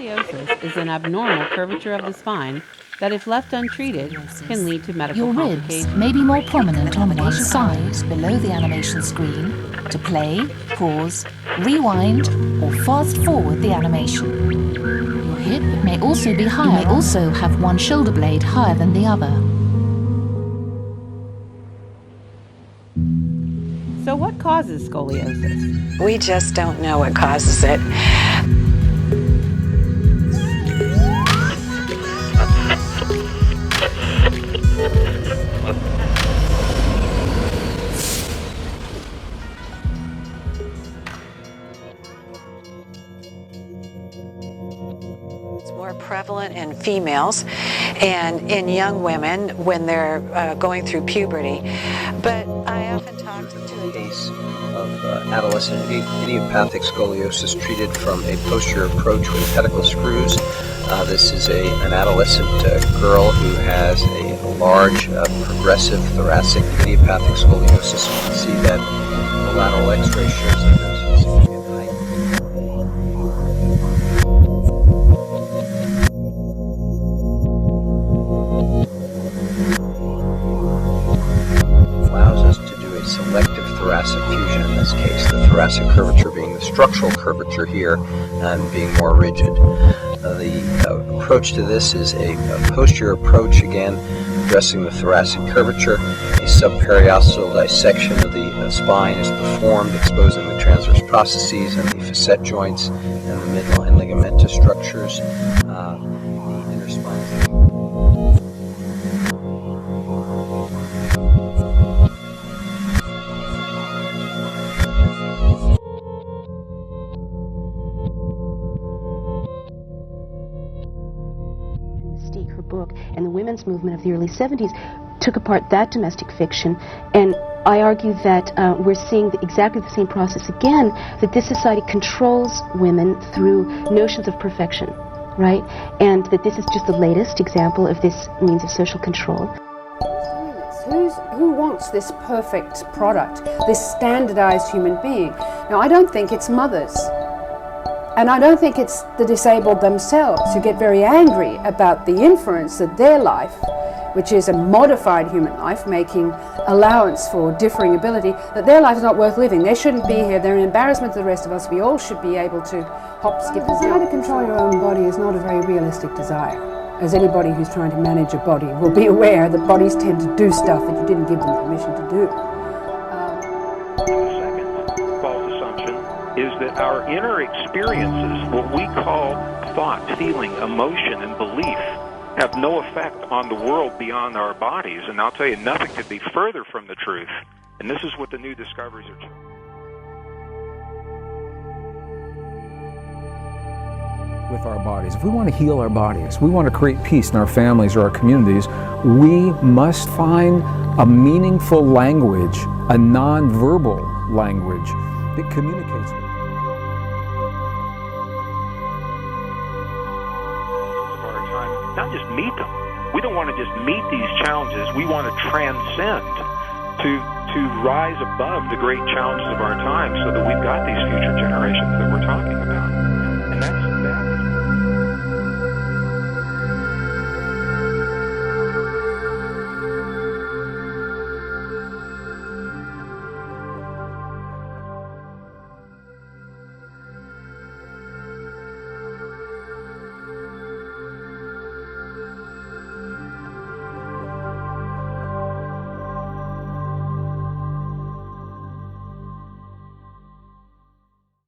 Scoliosis is an abnormal curvature of the spine that, if left untreated, can lead to medical Your complications. ribs may be more prominent on one side below the animation screen to play, pause, rewind, or fast forward the animation. Your hip may also be higher. You may also have one shoulder blade higher than the other. So what causes scoliosis? We just don't know what causes it. It's more prevalent in females and in young women when they're going through puberty. But I often talk to a case of adolescent idiopathic scoliosis treated from a posterior approach with pedicle screws. This is an adolescent girl who has a large progressive thoracic idiopathic scoliosis. You can see that the lateral x-ray shows that there's a significant height. Allows us to do a selective thoracic fusion in this case, the thoracic curvature being the structural curvature here and being more rigid. The approach to this is a posterior approach, again, addressing the thoracic curvature. A subperiosteal dissection of the spine is performed, exposing the transverse processes and the facet joints and the midline ligamentous structures. The interspinal. Her book, and the women's movement of the early 70s took apart that domestic fiction, and I argue that we're seeing exactly the same process again, that this society controls women through notions of perfection, right? And that this is just the latest example of this means of social control. Who wants this perfect product, this standardized human being? Now, I don't think it's mothers. And I don't think it's the disabled themselves who get very angry about the inference that their life, which is a modified human life, making allowance for differing ability, that their life is not worth living. They shouldn't be here. They're an embarrassment to the rest of us. We all should be able to hop, skip, and jump. To control your own body is not a very realistic desire. As anybody who's trying to manage a body will be aware that bodies tend to do stuff that you didn't give them permission to do. Is that our inner experiences, what we call thought, feeling, emotion, and belief, have no effect on the world beyond our bodies. And I'll tell you, nothing could be further from the truth. And this is what the new discoveries are. With our bodies, if we want to heal our bodies, we want to create peace in our families or our communities, we must find a meaningful language, a non-verbal language that communicates with. Not just meet them. We don't want to just meet these challenges. We want to transcend to rise above the great challenges of our time so that we've got these future generations that we're talking about.